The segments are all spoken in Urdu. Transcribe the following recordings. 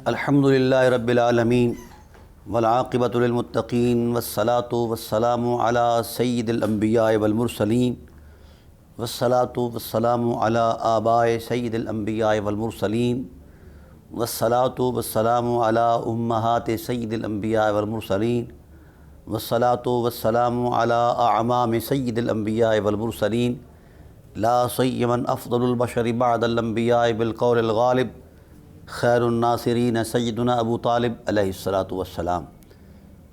الحمدللہ رب العالمین والعاقبۃ للمتقین والصلاۃ والسلام علی سید الانبیاء والمرسلین والصلاۃ والسلام علی آباء سید الانبیاء والمرسلین والصلاۃ والسلام علی امہات سید الانبیاء والمرسلین والصلاۃ والسلام علی اعمام سید الانبیاء والمرسلین لا سیما افضل البشر بعد الانبیاء بالقول الغالب خیر الناصرین سیدنا ابو طالب علیہ الصلاۃ والسلام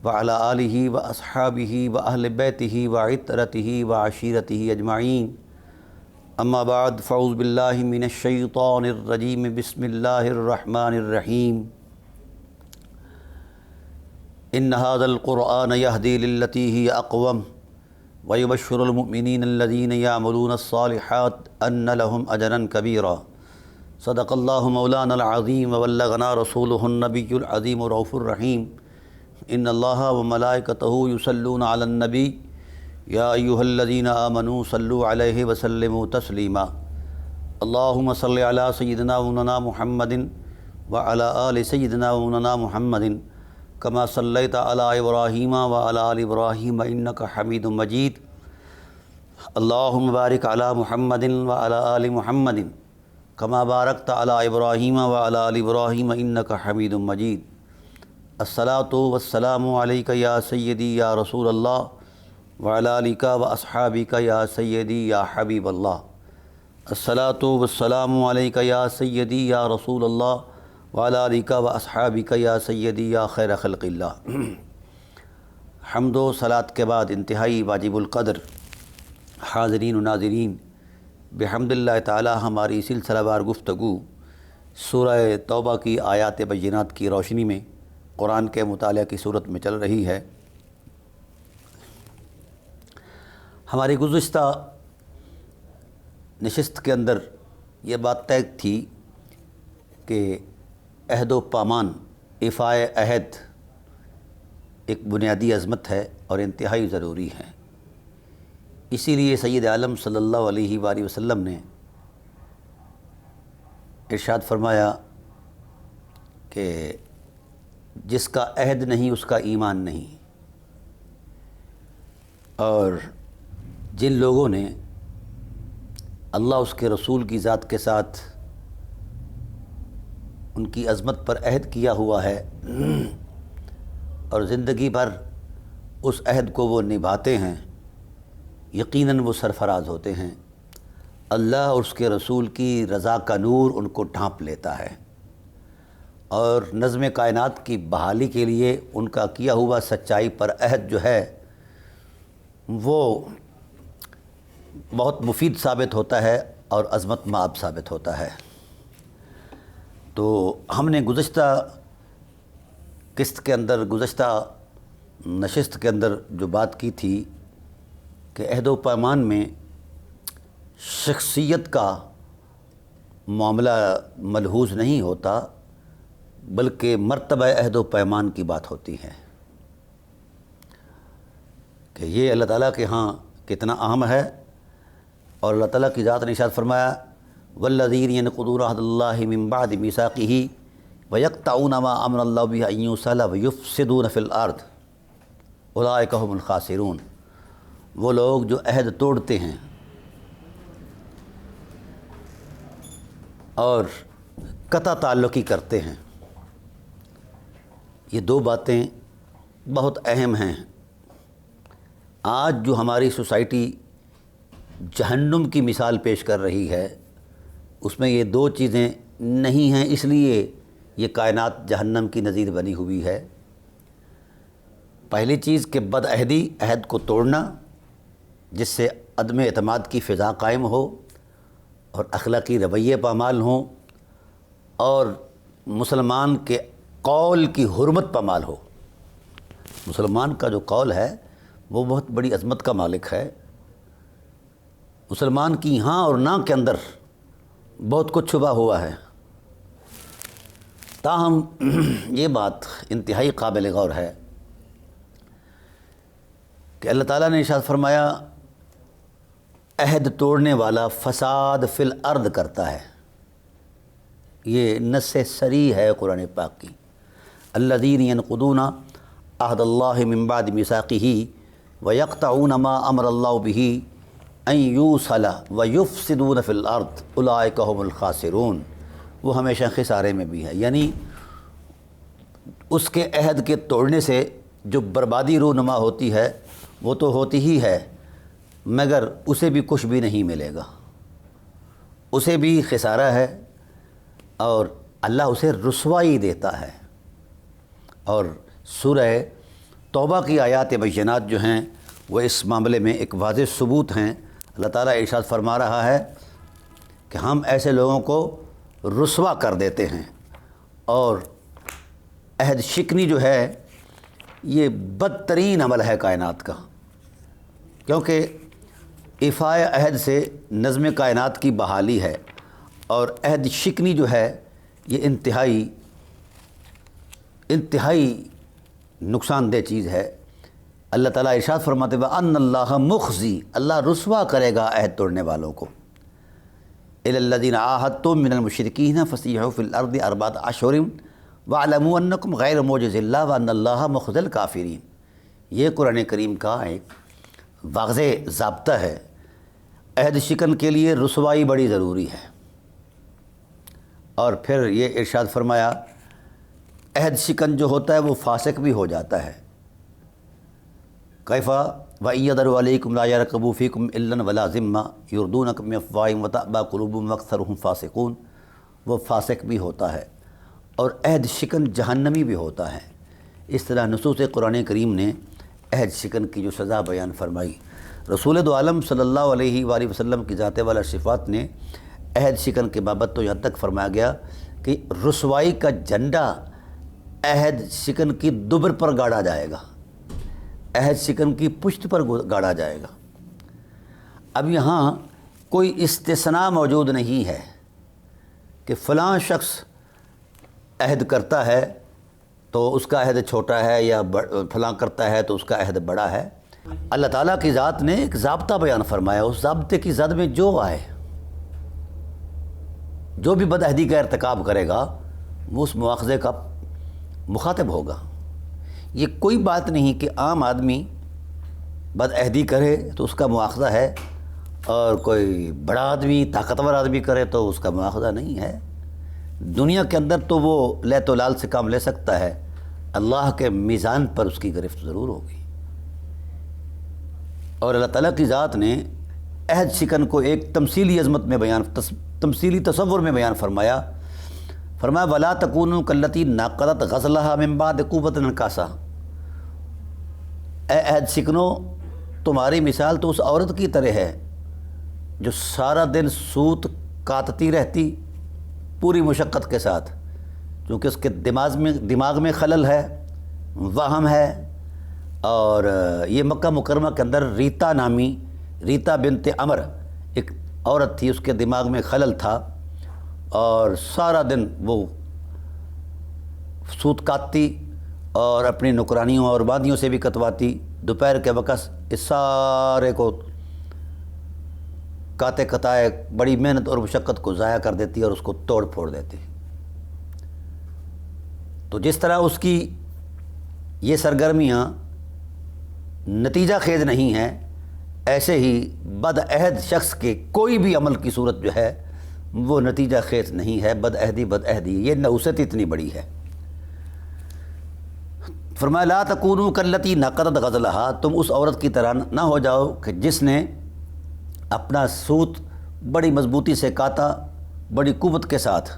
وعلی آلہ و اصحابہ و اہل بیتہ و عطرتہ و عشیرتہ اجمعین اما بعد فاعوذ باللہ من الشیطان الرجیم بسم اللہ الرحمن الرحیم ان ھذا القرآن یہدی للتی ہی اقوم ویبشر المؤمنین الذین یعملون الصالحات ان لهم اجرا کبیرا صدق اللہ مولانا العظیم وبلغنا رسولہ النبی العظیم الرؤوف الرحیم ان اللہ وملائکتہ یصلون علی النبی یا ایہا الذین آمنوا صلوا علیہ وسلموا تسلیما اللہم صل علی سیدنا مولانا محمد وعلی آل سیدنا مولانا محمد کما صلیت علی ابراہیم وعلی آل ابراہیم انک حمید مجید اللہم بارک علی محمد وعلی آل محمد کما بارکت علی ابراہیم وعلی آل ابراہیم انک حمید مجید الصلاۃ والسلام علیک یا سیدی یا رسول اللہ وعلی آلک و اصحابک یا سیدی یا حبیب اللہ الصلاۃ والسلام علیک یا سیدی یا رسول اللہ وعلی آلک و اصحابک یا سیدی یا خیر خلق اللہ۔ حمد و صلاۃ کے بعد انتہائی واجب القدر حاضرین و ناظرین، بحمد اللہ تعالی ہماری سلسلہ وار گفتگو سورہ توبہ کی آیات بینات کی روشنی میں قرآن کے مطالعہ کی صورت میں چل رہی ہے۔ ہماری گزشتہ نشست کے اندر یہ بات طے تھی کہ عہد و پیمان، ایفائے عہد ایک بنیادی عظمت ہے اور انتہائی ضروری ہے۔ اسی لیے سید عالم صلی اللہ علیہ وآلہ وسلم نے ارشاد فرمایا کہ جس کا عہد نہیں اس کا ایمان نہیں، اور جن لوگوں نے اللہ اس کے رسول کی ذات کے ساتھ ان کی عظمت پر عہد کیا ہوا ہے اور زندگی بھر اس عہد کو وہ نبھاتے ہیں، یقیناً وہ سرفراز ہوتے ہیں۔ اللہ اور اس کے رسول کی رضا کا نور ان کو ڈھانپ لیتا ہے، اور نظم کائنات کی بحالی کے لیے ان کا کیا ہوا سچائی پر عہد جو ہے وہ بہت مفید ثابت ہوتا ہے اور عظمت مآب ثابت ہوتا ہے۔ تو ہم نے گزشتہ قسط کے اندر، گزشتہ نشست کے اندر جو بات کی تھی کہ عہد و پیمان میں شخصیت کا معاملہ ملحوظ نہیں ہوتا، بلکہ مرتبہ عہد و پیمان کی بات ہوتی ہے کہ یہ اللہ تعالیٰ کے ہاں کتنا اہم ہے۔ اور اللہ تعالیٰ کی ذات نے ارشاد فرمایا والذین ینقضون عہد اللہ من بعد میثاقہ ویقطعون ما امر اللہ بہ ان یوصل ویفسدون فی الارض اولئک ھم الخاسرون۔ وہ لوگ جو عہد توڑتے ہیں اور قطع تعلقی کرتے ہیں، یہ دو باتیں بہت اہم ہیں۔ آج جو ہماری سوسائٹی جہنم کی مثال پیش کر رہی ہے، اس میں یہ دو چیزیں نہیں ہیں، اس لیے یہ کائنات جہنم کی نظیر بنی ہوئی ہے۔ پہلی چیز کہ بد عہدی، عہد کو توڑنا جس سے عدم اعتماد کی فضا قائم ہو اور اخلاقی رویے پامال ہوں، اور مسلمان کے قول کی حرمت پامال ہو۔ مسلمان کا جو قول ہے وہ بہت بڑی عظمت کا مالک ہے۔ مسلمان کی ہاں اور نہ کے اندر بہت کچھ چھپا ہوا ہے۔ تاہم یہ بات انتہائی قابل غور ہے کہ اللہ تعالیٰ نے ارشاد فرمایا عہد توڑنے والا فساد فی الارض کرتا ہے۔ یہ نص صریح ہے قرآن پاک کی۔ الذین ینقضون عہد اللہ من بعد میثاقہ ویقطعون ما امر اللہ بہ ان یوصل ویفسدون فی الارض اولئک هم الخاسرون، وہ ہمیشہ خسارے میں بھی ہے، یعنی اس کے عہد کے توڑنے سے جو بربادی رونما ہوتی ہے وہ تو ہوتی ہی ہے، مگر اسے بھی کچھ بھی نہیں ملے گا، اسے بھی خسارہ ہے اور اللہ اسے رسوائی دیتا ہے۔ اور سورہ توبہ کی آیات بینات جو ہیں وہ اس معاملے میں ایک واضح ثبوت ہیں۔ اللہ تعالیٰ ارشاد فرما رہا ہے کہ ہم ایسے لوگوں کو رسوا کر دیتے ہیں، اور عہد شکنی جو ہے یہ بدترین عمل ہے کائنات کا، کیونکہ ایفائے عہد سے نظم کائنات کی بحالی ہے، اور عہد شکنی جو ہے یہ انتہائی نقصان دہ چیز ہے۔ اللہ تعالیٰ ارشاد فرماتے ہیں ان اللہ مخزی، اللہ رسوا کرے گا عہد توڑنے والوں کو۔ الی الذین عاہدتم من المشرکین فسیحوا فی الارض اربعۃ اشہر واعلموا انکم غیر معجز اللہ وان اللہ مخزی الکافرین۔ یہ قرآن کریم کا ایک واضح ضابطہ ہے۔ عہد شکن کے لیے رسوائی بڑی ضروری ہے۔ اور پھر یہ ارشاد فرمایا عہد شکن جو ہوتا ہے وہ فاسق بھی ہو جاتا ہے۔ کیفا وَإِيَّذَرُوا عَلَيْكُمْ لَا يَرْقُبُوا فِيكُمْ إِلًّا وَلَا ذِمَّةً يُرْضُونَكُم بِأَفْوَاهِهِمْ وَتَأْبَىٰ قُلُوبُهُمْ وَأَكْثَرُهُمْ فَاسِقُونَ، وہ فاسق بھی ہوتا ہے اور عہد شکن جہنمی بھی ہوتا ہے۔ اس طرح نصوص قرآن کریم نے عہد شکن کی جو سزا بیان فرمائی، رسول دو عالم صلی اللہ علیہ وآلہ وسلم کی ذات والا صفات نے عہد شکن کے بابت تو یہاں تک فرمایا گیا کہ رسوائی کا جھنڈا عہد شکن کی دبر پر گاڑا جائے گا، عہد شکن کی پشت پر گاڑا جائے گا۔ اب یہاں کوئی استثناء موجود نہیں ہے کہ فلاں شخص عہد کرتا ہے تو اس کا عہد چھوٹا ہے، یا فلاں کرتا ہے تو اس کا عہد بڑا ہے۔ اللہ تعالیٰ کی ذات نے ایک ضابطہ بیان فرمایا، اس ضابطے کی زد میں جو آئے، جو بھی بدعہدی کا ارتکاب کرے گا وہ اس مواخذے کا مخاطب ہوگا۔ یہ کوئی بات نہیں کہ عام آدمی بدعہدی کرے تو اس کا مواخذہ ہے، اور کوئی بڑا آدمی طاقتور آدمی کرے تو اس کا مواخذہ نہیں ہے۔ دنیا کے اندر تو وہ لیت و لال سے کام لے سکتا ہے، اللہ کے میزان پر اس کی گرفت ضرور ہوگی۔ اور اللہ تعالیٰ کی ذات نے عہد شکن کو ایک تمثیلی عظمت میں تمثیلی تصور میں بیان فرمایا وَلَا تَكُونُوا كَالَّتِي نَقَضَتْ غَزْلَهَا مِن بَعْدِ قُوَّةٍ أَنْكَاثًا، اے عہد شکنو تمہاری مثال تو اس عورت کی طرح ہے جو سارا دن سوت کاٹتی رہتی پوری مشقت کے ساتھ، چونکہ اس کے دماغ میں خلل ہے، وہم ہے۔ اور یہ مکہ مکرمہ کے اندر ریتا بنت عمر ایک عورت تھی، اس کے دماغ میں خلل تھا اور سارا دن وہ سوت کاٹتی اور اپنی نوکرانیوں اور بادیوں سے بھی کٹواتی، دوپہر کے وقت اس سارے کو کاتے کتائے بڑی محنت اور مشقت کو ضائع کر دیتی اور اس کو توڑ پھوڑ دیتی۔ تو جس طرح اس کی یہ سرگرمیاں نتیجہ خیز نہیں ہیں، ایسے ہی بدعہد شخص کے کوئی بھی عمل کی صورت جو ہے وہ نتیجہ خیز نہیں ہے۔ بدعہدی یہ نحوست اتنی بڑی ہے۔ فرمایا لا تکونوا کاللتی نقضت غزلہا، تم اس عورت کی طرح نہ ہو جاؤ کہ جس نے اپنا سوت بڑی مضبوطی سے کاتا، بڑی قوت کے ساتھ،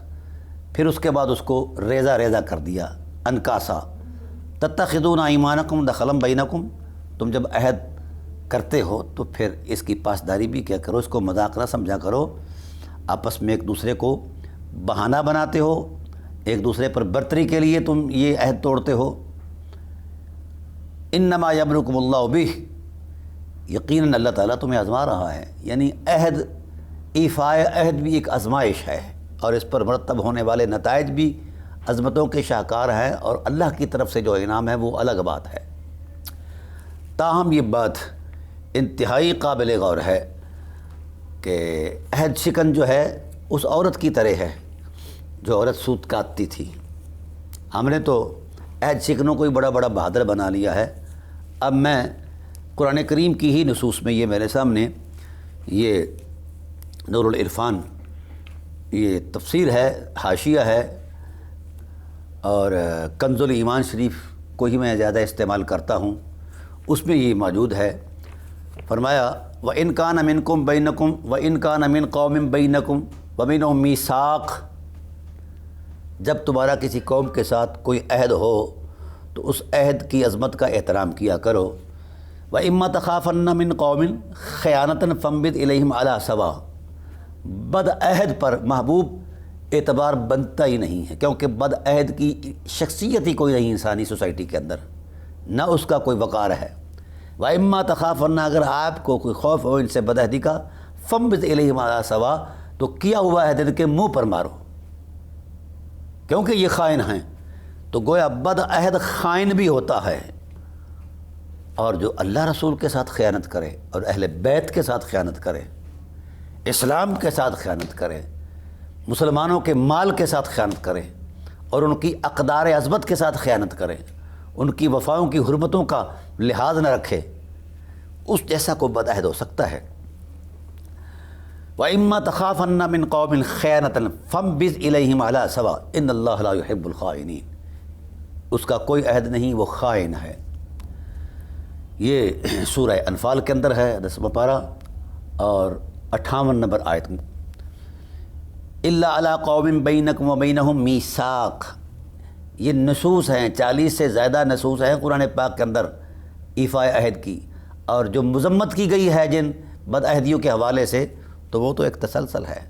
پھر اس کے بعد اس کو ریزہ کر دیا، انکاسا۔ تتخذون ایمانکم دخلا بینکم، تم جب عہد کرتے ہو تو پھر اس کی پاسداری بھی کیا کرو، اس کو مذاق نہ سمجھا کرو، آپس میں ایک دوسرے کو بہانہ بناتے ہو، ایک دوسرے پر برتری کے لیے تم یہ عہد توڑتے ہو۔ انما یبلوکم اللہ بہ، یقیناً اللہ تعالیٰ تمہیں آزما رہا ہے، یعنی ایفائے عہد بھی ایک آزمائش ہے، اور اس پر مرتب ہونے والے نتائج بھی عظمتوں کے شاہکار ہیں، اور اللہ کی طرف سے جو انعام ہے وہ الگ بات ہے۔ تاہم یہ بات انتہائی قابل غور ہے کہ عہد شکن جو ہے اس عورت کی طرح ہے جو عورت سوت کاٹتی تھی. ہم نے تو عہد شکنوں کو ہی بڑا بڑا بہادر بنا لیا ہے. اب میں قرآن کریم کی ہی نصوص میں، یہ میرے سامنے یہ نور العرفان یہ تفسیر ہے، حاشیہ ہے، اور کنز الایمان شریف کو ہی میں زیادہ استعمال کرتا ہوں، اس میں یہ موجود ہے. فرمایا وَإِنْ كَانَ مِنْكُمْ بَيْنَكُمْ وَإِنْ كَانَ مِنْ قَوْمٍ بَيْنَكُمْ وَبَيْنَهُمْ مِيثَاقٌ، جب تمہارا کسی قوم کے ساتھ کوئی عہد ہو تو اس عہد کی عظمت کا احترام کیا کرو. وَإِمَّا تَخَافَنَّ مِنْ قَوْمٍ خِيَانَةً فَانبِذْ إِلَيْهِمْ عَلَىٰ سَوَاءٍ. بد عہد پر محبوب اعتبار بنتا ہی نہیں ہے، کیونکہ بد عہد کی شخصیت ہی کوئی نہیں انسانی سوسائٹی کے اندر، نہ اس کا کوئی وقار ہے. وَإِمَّا تَخَافَنَّ، اگر آپ کو کوئی خوف ہو ان سے بد عہدی کا، فَانبِذْ إِلَيْهِمْ عَلَىٰ سَوَاءٍ، تو کیا ہوا عہد ان کے منہ پر مارو، کیونکہ یہ خائن ہیں. تو گویا بد عہد خائن بھی ہوتا ہے، اور جو اللہ رسول کے ساتھ خیانت کرے اور اہل بیت کے ساتھ خیانت کرے، اسلام کے ساتھ خیانت کرے، مسلمانوں کے مال کے ساتھ خیانت کرے، اور ان کی اقدار عظمت کے ساتھ خیانت کرے، ان کی وفاؤں کی حرمتوں کا لحاظ نہ رکھے، اس جیسا کو بد عہد ہو سکتا ہے. وَإِمَّا تَخَافَنَّ مِنْ قَوْمٍ خِيَانَةً فَانبِذْ إِلَيْهِمْ عَلَىٰ سَوَاءٍ إِنَّ اللَّهَ لَا يُحِبُّ الْخَائِنِينَ. اس کا کوئی عہد نہیں، وہ خائن ہے. یہ سورہ انفال کے اندر ہے، 10واں پارہ اور 58 نمبر آیت میں. إِلَّا عَلَىٰ قَوْمٍ بَيْنَكُمْ وَبَيْنَهُمْ مِيثَاقٌ. یہ نصوص ہیں، 40 سے زیادہ نصوص ہیں قرآن پاک کے اندر ایفاء عہد کی، اور جو مذمت کی گئی ہے جن بد عہدیوں کے حوالے سے، تو وہ تو ایک تسلسل ہے.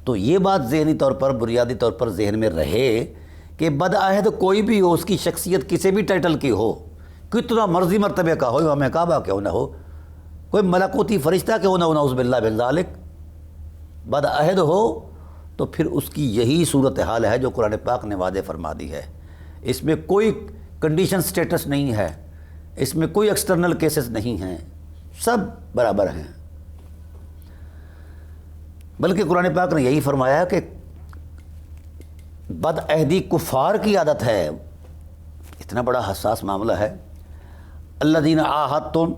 تو یہ بات ذہنی طور پر، بنیادی طور پر ذہن میں رہے کہ بد عہد کوئی بھی ہو، اس کی شخصیت کسی بھی ٹائٹل کی ہو، کتنا مرضی مرتبے کا ہو، امام کعبہ کیوں نہ ہو، کوئی ملکوتی فرشتہ کیوں نہ ہو، نعوذ باللہ من ذالک، بد عہد ہو تو پھر اس کی یہی صورتحال ہے جو قرآن پاک نے واضح فرما دی ہے. اس میں کوئی کنڈیشن سٹیٹس نہیں ہے، اس میں کوئی ایکسٹرنل کیسز نہیں ہیں، سب برابر ہیں. بلکہ قرآن پاک نے یہی فرمایا کہ بد عہدی کفار کی عادت ہے. اتنا بڑا حساس معاملہ ہے. الذین عاہدتم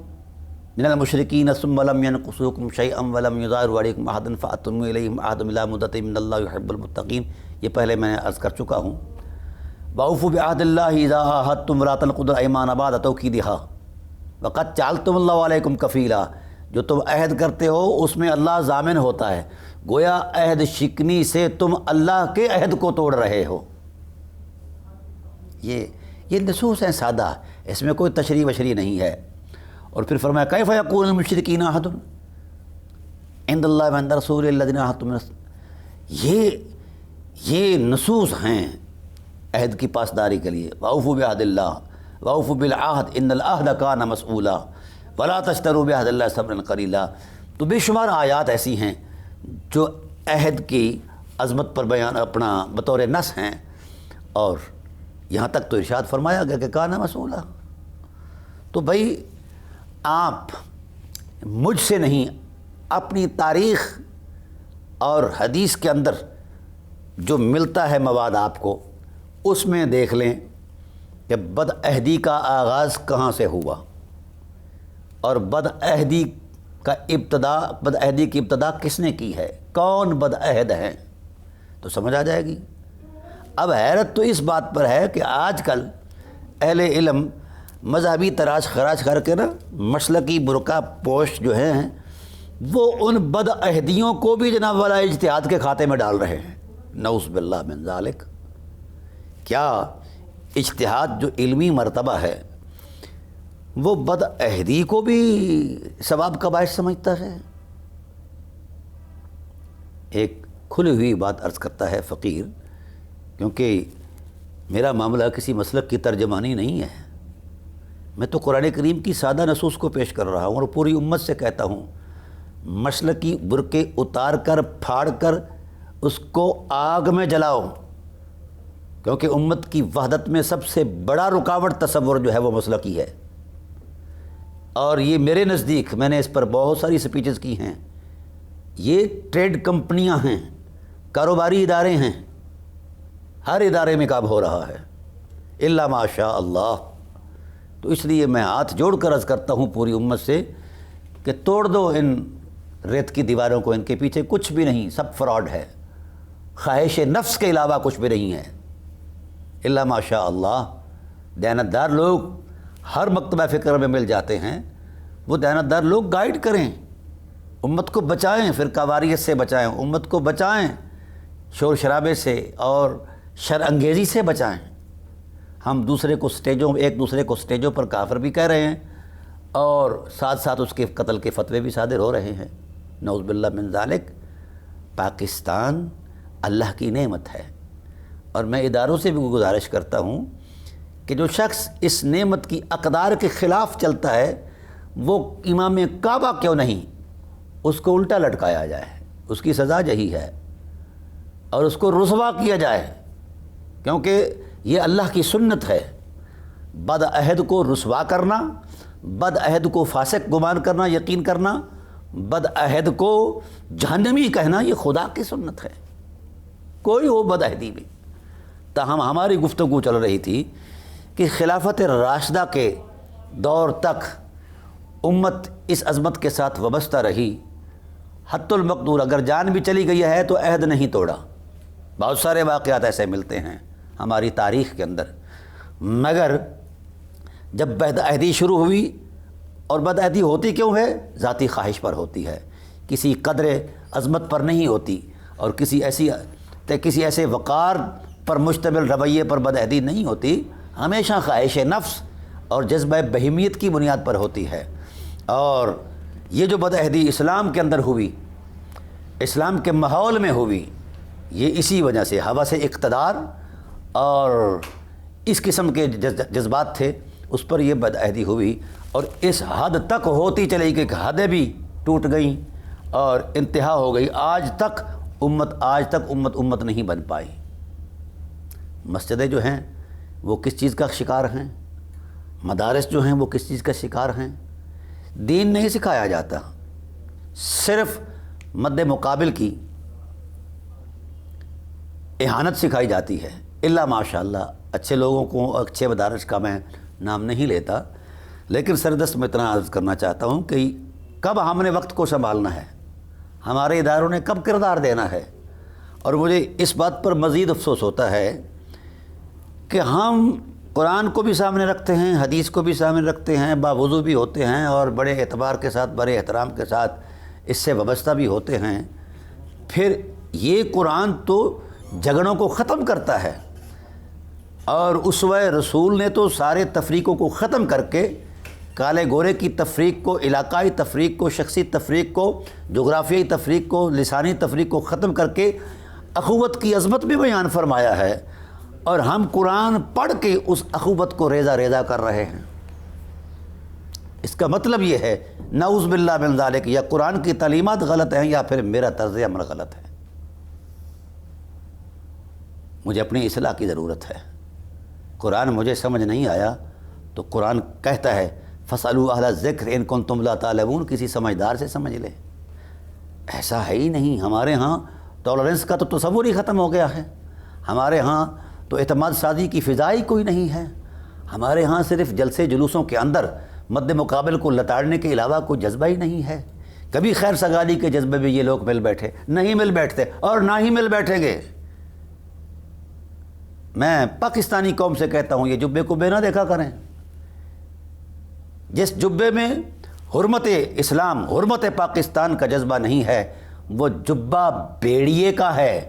من المشرکین ثم لم ينقصوکم شیئا ولم یظاہروا علیکم احدا فأتموا الیہم عہدہم الی مدتہم ان اللہ یحب المتقین. یہ پہلے میں عرض کر چکا ہوں. وأوفوا بعہد اللہ اذا عاہدتم ولا تنقضوا الایمان بعد توکیدہا وقد جعلتم اللہ علیکم کفیلا. جو تم عہد کرتے ہو اس میں اللہ ضامن ہوتا ہے. گویا عہد شکنی سے تم اللہ کے عہد کو توڑ رہے ہو. یہ نصوص ہیں سادہ، اس میں کوئی تشریح وشریح نہیں ہے. اور پھر فرمایا کیف یکون المشرکین عہد عند اللہ وعند رسولہ الذین عاہدتم. یہ نصوص ہیں عہد کی پاسداری کے لیے. وأوفوا بعہد اللہ وأوفوا بالعہد ان العہد کان مسئولا ولا تشتروا بعہد اللہ ثمنا قلیلا. تو بے شمار آیات ایسی ہیں جو عہد کی عظمت پر بیان اپنا بطور نص ہیں، اور یہاں تک تو ارشاد فرمایا گیا کہ کان مسئولا. تو بھائی آپ مجھ سے نہیں، اپنی تاریخ اور حدیث کے اندر جو ملتا ہے مواد آپ کو، اس میں دیکھ لیں کہ بد عہدی کا آغاز کہاں سے ہوا، اور بد عہدی کی ابتدا کس نے کی ہے، کون بد عہد ہیں، تو سمجھ آ جائے گی. اب حیرت تو اس بات پر ہے کہ آج کل اہل علم مذہبی تراش خراش کر کے نا، مسلکی برقع پوش جو ہیں وہ ان بد عہدیوں کو بھی جناب والا اجتہاد کے کھاتے میں ڈال رہے ہیں. نعوذ باللہ من ذالک. کیا اجتہاد جو علمی مرتبہ ہے وہ بد عہدی کو بھی ثواب کا باعث سمجھتا ہے؟ ایک کھلی ہوئی بات عرض کرتا ہے فقیر، کیونکہ میرا معاملہ کسی مسلک کی ترجمانی نہیں ہے، میں تو قرآن کریم کی سادہ نصوص کو پیش کر رہا ہوں، اور پوری امت سے کہتا ہوں مسلکی برقعے اتار کر پھاڑ کر اس کو آگ میں جلاؤ، کیونکہ امت کی وحدت میں سب سے بڑا رکاوٹ تصور جو ہے وہ مسلکی ہے. اور یہ میرے نزدیک، میں نے اس پر بہت ساری سپیچز کی ہیں، یہ ٹریڈ کمپنیاں ہیں کاروباری ادارے ہیں، ہر ادارے میں کام ہو رہا ہے الا ماشاء اللہ۔ تو اس لیے میں ہاتھ جوڑ کر عرض کرتا ہوں پوری امت سے کہ توڑ دو ان ریت کی دیواروں کو، ان کے پیچھے کچھ بھی نہیں، سب فراڈ ہے، خواہش نفس کے علاوہ کچھ بھی نہیں ہے الا ماشاء اللہ۔ دیانتدار لوگ ہر مکتبہ فکر میں مل جاتے ہیں، وہ دیانتدار لوگ گائیڈ کریں، امت کو بچائیں، فرقہ واریت سے بچائیں، امت کو بچائیں، شور شرابے سے اور شر انگیزی سے بچائیں۔ ہم ایک دوسرے کو سٹیجوں پر کافر بھی کہہ رہے ہیں اور ساتھ ساتھ اس کے قتل کے فتوے بھی صادر ہو رہے ہیں، نعوذ باللہ من ذالک۔ پاکستان اللہ کی نعمت ہے، اور میں اداروں سے بھی گزارش کرتا ہوں کہ جو شخص اس نعمت کی اقدار کے خلاف چلتا ہے وہ امام کعبہ کیوں نہیں، اس کو الٹا لٹکایا جائے، اس کی سزا یہی ہے، اور اس کو رسوا کیا جائے، کیونکہ یہ اللہ کی سنت ہے۔ بد عہد کو رسوا کرنا، بد عہد کو فاسق گمان کرنا، یقین کرنا، بد عہد کو جہنمی کہنا، یہ خدا کی سنت ہے، کوئی ہو بد عہدی میں۔ تاہم ہماری گفتگو چل رہی تھی کہ خلافت راشدہ کے دور تک امت اس عظمت کے ساتھ وابستہ رہی، حت المقدور، اگر جان بھی چلی گئی ہے تو عہد نہیں توڑا۔ بہت سارے واقعات ایسے ملتے ہیں ہماری تاریخ کے اندر، مگر جب بد عہدی شروع ہوئی، اور بد عہدی ہوتی کیوں ہے؟ ذاتی خواہش پر ہوتی ہے، کسی قدر عظمت پر نہیں ہوتی، اور کسی ایسے وقار پر مشتمل رویے پر بد عہدی نہیں ہوتی، ہمیشہ خواہش نفس اور جذبہ بہیمیت کی بنیاد پر ہوتی ہے۔ اور یہ جو بد عہدی اسلام کے اندر ہوئی، اسلام کے ماحول میں ہوئی، یہ اسی وجہ سے ہوا سے اقتدار اور اس قسم کے جذبات تھے، اس پر یہ بد عہدی ہوئی، اور اس حد تک ہوتی چلی گئی کہ حدیں بھی ٹوٹ گئیں اور انتہا ہو گئی۔ آج تک امت نہیں بن پائی۔ مسجدیں جو ہیں وہ کس چیز کا شکار ہیں، مدارس جو ہیں وہ کس چیز کا شکار ہیں؟ دین نہیں سکھایا جاتا، صرف مد مقابل کی اہانت سکھائی جاتی ہے، الا ماشاء اللہ۔ اچھے لوگوں کو، اچھے مدارس کا میں نام نہیں لیتا، لیکن سردست میں اتنا عرض کرنا چاہتا ہوں کہ کب ہم نے وقت کو سنبھالنا ہے، ہمارے اداروں نے کب کردار دینا ہے۔ اور مجھے اس بات پر مزید افسوس ہوتا ہے کہ ہم قرآن کو بھی سامنے رکھتے ہیں، حدیث کو بھی سامنے رکھتے ہیں، باوضو بھی ہوتے ہیں، اور بڑے اعتبار کے ساتھ، بڑے احترام کے ساتھ اس سے وابستہ بھی ہوتے ہیں، پھر یہ قرآن تو جھگڑوں کو ختم کرتا ہے، اور اسوہ رسول نے تو سارے تفریقوں کو ختم کر کے، کالے گورے کی تفریق کو، علاقائی تفریق کو، شخصی تفریق کو، جغرافیائی تفریق کو، لسانی تفریق کو ختم کر کے اخوت کی عظمت بھی بیان فرمایا ہے، اور ہم قرآن پڑھ کے اس اخوت کو ریزہ ریزہ کر رہے ہیں۔ اس کا مطلب یہ ہے نعوذ باللہ من ذالک، یا قرآن کی تعلیمات غلط ہیں یا پھر میرا طرز عمل غلط ہے۔ مجھے اپنی اصلاح کی ضرورت ہے۔ قرآن مجھے سمجھ نہیں آیا تو قرآن کہتا ہے فَاسْأَلُوا أَهْلَ الذِّكْرِ إِن كُنتُمْ لَا تَعْلَمُونَ، کسی سمجھدار سے سمجھ لے۔ ایسا ہے ہی نہیں، ہمارے ہاں ٹالرنس کا تو تصور ہی ختم ہو گیا ہے، ہمارے ہاں تو اعتماد سازی کی فضا ہی کوئی نہیں ہے، ہمارے ہاں صرف جلسے جلوسوں کے اندر مد مقابل کو لتاڑنے کے علاوہ کوئی جذبہ ہی نہیں ہے۔ کبھی خیر سگالی کے جذبے میں یہ لوگ مل بیٹھے؟ نہیں مل بیٹھتے، اور نہ ہی مل بیٹھیں گے۔ میں پاکستانی قوم سے کہتا ہوں یہ جبے کو بے نہ دیکھا کریں۔ جس جبے میں حرمت اسلام، حرمت پاکستان کا جذبہ نہیں ہے، وہ جبہ بیڑیے کا ہے،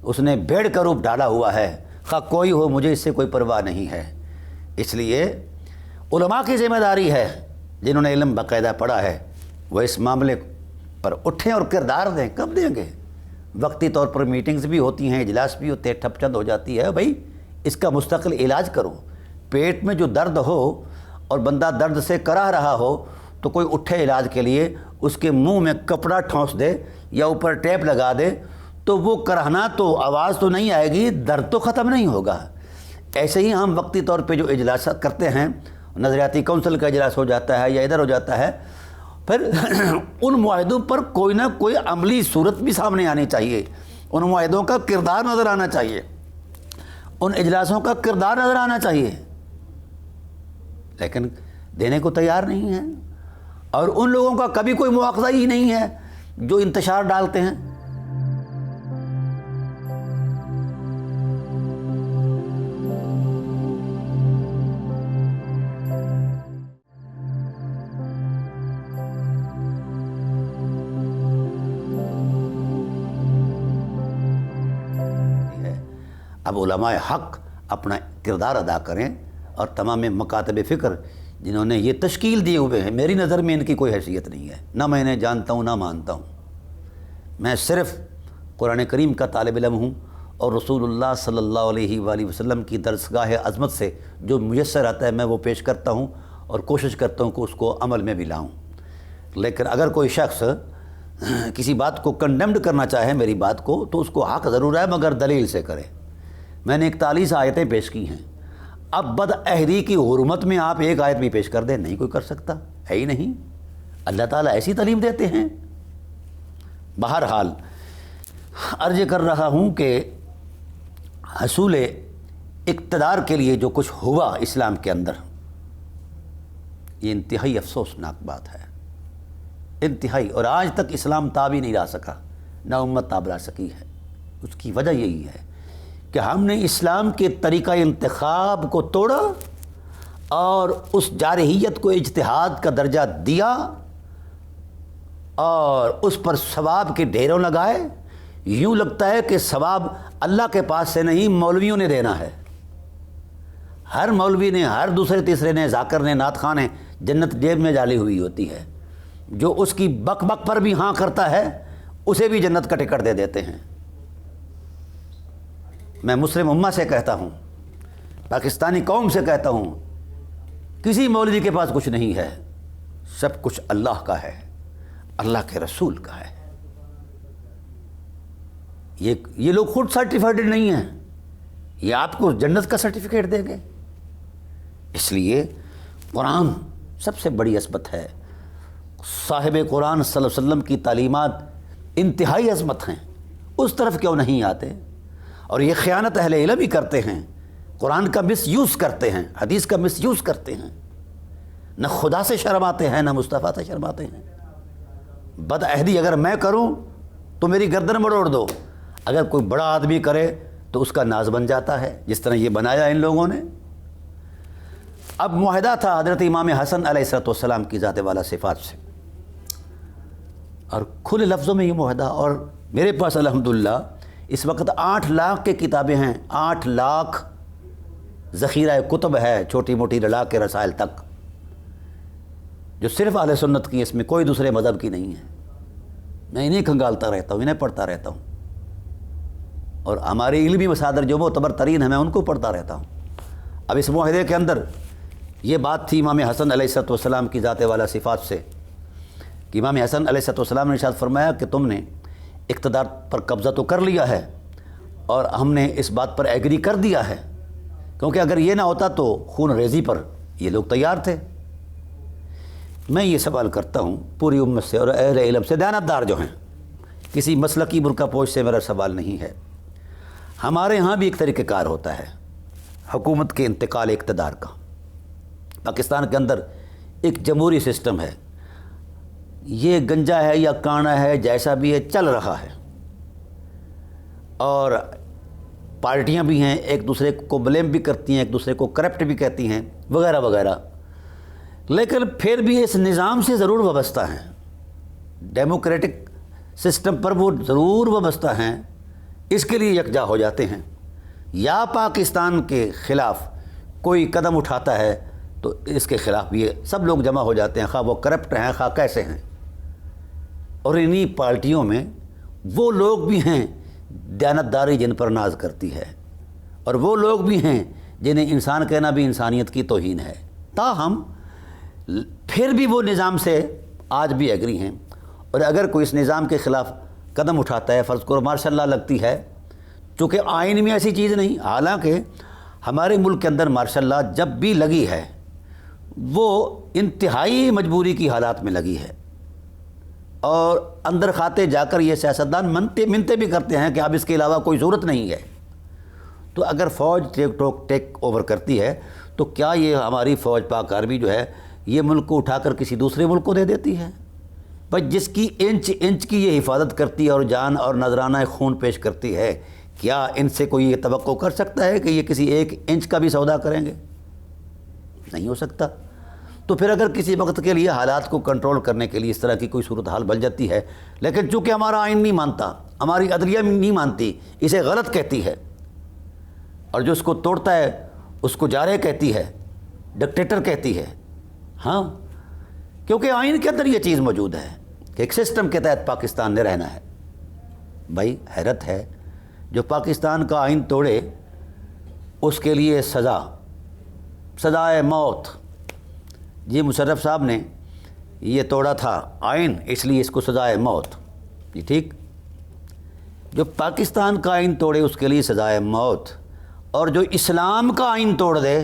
اس نے بھیڑ کا روپ ڈالا ہوا ہے، خواہ کوئی ہو، مجھے اس سے کوئی پرواہ نہیں ہے۔ اس لیے علماء کی ذمہ داری ہے، جنہوں نے علم باقاعدہ پڑھا ہے، وہ اس معاملے پر اٹھیں اور کردار دیں۔ کب دیں گے؟ وقتی طور پر میٹنگز بھی ہوتی ہیں، اجلاس بھی ہوتے ہیں، ٹھپ چند ہو جاتی ہے۔ بھائی اس کا مستقل علاج کرو۔ پیٹ میں جو درد ہو اور بندہ درد سے کراہ رہا ہو تو کوئی اٹھے علاج کے لیے، اس کے منہ میں کپڑا ٹھونس دے یا اوپر ٹیپ لگا دے تو وہ کراہنا تو آواز تو نہیں آئے گی، درد تو ختم نہیں ہوگا۔ ایسے ہی ہم وقتی طور پہ جو اجلاسات کرتے ہیں، نظریاتی کونسل کا اجلاس ہو جاتا ہے یا ادھر ہو جاتا ہے، پھر ان معاہدوں پر کوئی نہ کوئی عملی صورت بھی سامنے آنی چاہیے ان معاہدوں کا کردار نظر آنا چاہیے، ان اجلاسوں کا کردار نظر آنا چاہیے، لیکن دینے کو تیار نہیں ہے۔ اور ان لوگوں کا کبھی کوئی مواخذہ ہی نہیں ہے جو انتشار ڈالتے ہیں۔ اب علماء حق اپنا کردار ادا کریں، اور تمام مکاتب فکر جنہوں نے یہ تشکیل دیے ہوئے ہیں، میری نظر میں ان کی کوئی حیثیت نہیں ہے، نہ میں انہیں جانتا ہوں نہ مانتا ہوں۔ میں صرف قرآن کریم کا طالب علم ہوں، اور رسول اللہ صلی اللہ علیہ وآلہ وسلم کی درسگاہ عظمت سے جو میسر آتا ہے میں وہ پیش کرتا ہوں، اور کوشش کرتا ہوں کہ اس کو عمل میں بھی لاؤں۔ لیکن اگر کوئی شخص کسی بات کو کنڈیمڈ کرنا چاہے، میری بات کو، تو اس کو حق ضرور ہے، مگر دلیل سے کرے۔ میں نے 41 آیتیں پیش کی ہیں، اب بد عہدی کی حرمت میں آپ ایک آیت بھی پیش کر دیں، نہیں کوئی کر سکتا ہے ہی نہیں۔ اللہ تعالیٰ ایسی تعلیم دیتے ہیں۔ بہرحال عرض کر رہا ہوں کہ حصول اقتدار کے لیے جو کچھ ہوا اسلام کے اندر، یہ انتہائی افسوسناک بات ہے، انتہائی، اور آج تک اسلام تاب ہی نہیں لا سکا، نہ امت تاب لا سکی ہے۔ اس کی وجہ یہی ہے کہ ہم نے اسلام کے طریقہ انتخاب کو توڑا، اور اس جارحیت کو اجتہاد کا درجہ دیا، اور اس پر ثواب کے ڈھیروں لگائے۔ یوں لگتا ہے کہ ثواب اللہ کے پاس سے نہیں، مولویوں نے دینا ہے۔ ہر مولوی نے، ہر دوسرے تیسرے نے، ذاکر نے، نعت خواں نے جنت جیب میں ڈالی ہوئی ہوتی ہے۔ جو اس کی بک بک پر بھی ہاں کرتا ہے، اسے بھی جنت کا ٹکٹ دے دیتے ہیں۔ میں مسلم امہ سے کہتا ہوں، پاکستانی قوم سے کہتا ہوں، کسی مولوی کے پاس کچھ نہیں ہے، سب کچھ اللہ کا ہے، اللہ کے رسول کا ہے۔ یہ لوگ خود سرٹیفائڈ نہیں ہیں، یہ آپ کو جنت کا سرٹیفکیٹ دیں گے۔ اس لیے قرآن سب سے بڑی عظمت ہے، صاحب قرآن صلی اللہ علیہ وسلم کی تعلیمات انتہائی عظمت ہیں، اس طرف کیوں نہیں آتے؟ اور یہ خیانت اہل علم ہی کرتے ہیں، قرآن کا مس یوز کرتے ہیں، حدیث کا مس یوز کرتے ہیں، نہ خدا سے شرماتے ہیں نہ مصطفیٰ سے شرماتے ہیں۔ بد عہدی اگر میں کروں تو میری گردن مڑوڑ دو، اگر کوئی بڑا آدمی کرے تو اس کا ناز بن جاتا ہے، جس طرح یہ بنایا ان لوگوں نے۔ اب معاہدہ تھا حضرت امام حسن علیہ السلام کی ذات والا صفات سے، اور کھلے لفظوں میں یہ معاہدہ، اور میرے پاس الحمدللہ اس وقت 8 لاکھ کے کتابیں ہیں، 8 لاکھ ذخیرہ کتب ہے، چھوٹی موٹی رلا کے رسائل تک، جو صرف اہل سنت کی، اس میں کوئی دوسرے مذہب کی نہیں ہے۔ میں انہیں کھنگالتا رہتا ہوں، انہیں پڑھتا رہتا ہوں، اور ہمارے علمی مصادر جو معتبر ترین ہیں میں ان کو پڑھتا رہتا ہوں۔ اب اس معاہدے کے اندر یہ بات تھی امام حسن علیہ السلام کی ذات والا صفات سے، کہ امام حسن علیہ السلام نے ارشاد فرمایا کہ تم نے اقتدار پر قبضہ تو کر لیا ہے، اور ہم نے اس بات پر ایگری کر دیا ہے، کیونکہ اگر یہ نہ ہوتا تو خون ریزی پر یہ لوگ تیار تھے۔ میں یہ سوال کرتا ہوں پوری امت سے اور اہل علم سے، دیانتدار جو ہیں، کسی مسلکی برقع پوش سے میرا سوال نہیں ہے۔ ہمارے ہاں بھی ایک طریقہ کار ہوتا ہے حکومت کے انتقال اقتدار کا۔ پاکستان کے اندر ایک جمہوری سسٹم ہے، یہ گنجا ہے یا کانا ہے، جیسا بھی ہے چل رہا ہے، اور پارٹیاں بھی ہیں، ایک دوسرے کو بلیم بھی کرتی ہیں، ایک دوسرے کو کرپٹ بھی کہتی ہیں، وغیرہ وغیرہ، لیکن پھر بھی اس نظام سے ضرور وابستہ ہیں، ڈیموکریٹک سسٹم پر وہ ضرور وابستہ ہیں، اس کے لیے یکجا ہو جاتے ہیں۔ یا پاکستان کے خلاف کوئی قدم اٹھاتا ہے تو اس کے خلاف یہ سب لوگ جمع ہو جاتے ہیں، خواہ وہ کرپٹ ہیں خواہ کیسے ہیں۔ اور انہی پارٹیوں میں وہ لوگ بھی ہیں دیانتداری جن پر ناز کرتی ہے، اور وہ لوگ بھی ہیں جنہیں انسان کہنا بھی انسانیت کی توہین ہے، تاہم پھر بھی وہ نظام سے آج بھی ایگری ہیں۔ اور اگر کوئی اس نظام کے خلاف قدم اٹھاتا ہے، فرض کرو ماشاء اللہ لگتی ہے، چونکہ آئین میں ایسی چیز نہیں، حالانکہ ہمارے ملک کے اندر ماشاء اللہ جب بھی لگی ہے وہ انتہائی مجبوری کی حالات میں لگی ہے، اور اندر کھاتے جا کر یہ سیاستدان منتے بھی کرتے ہیں کہ اب اس کے علاوہ کوئی ضرورت نہیں ہے۔ تو اگر فوج ٹیک اوور کرتی ہے تو کیا یہ ہماری فوج پاک آرمی جو ہے یہ ملک کو اٹھا کر کسی دوسرے ملک کو دے دیتی ہے؟ بس جس کی انچ کی یہ حفاظت کرتی ہے اور جان اور نذرانہ خون پیش کرتی ہے، کیا ان سے کوئی یہ توقع کر سکتا ہے کہ یہ کسی 1 انچ کا بھی سودا کریں گے؟ نہیں ہو سکتا۔ تو پھر اگر کسی وقت کے لیے حالات کو کنٹرول کرنے کے لیے اس طرح کی کوئی صورتحال بن جاتی ہے، لیکن چونکہ ہمارا آئین نہیں مانتا، ہماری عدلیہ نہیں مانتی، اسے غلط کہتی ہے، اور جو اس کو توڑتا ہے اس کو جارح کہتی ہے، ڈکٹیٹر کہتی ہے، ہاں، کیونکہ آئین کے اندر یہ چیز موجود ہے کہ ایک سسٹم کے تحت پاکستان نے رہنا ہے۔ بھائی حیرت ہے، جو پاکستان کا آئین توڑے اس کے لیے سزائے موت۔ جی مشرف صاحب نے یہ توڑا تھا آئین، اس لیے اس کو سزائے موت، جی ٹھیک۔ جو پاکستان کا آئین توڑے اس کے لیے سزائے موت، اور جو اسلام کا آئین توڑ دے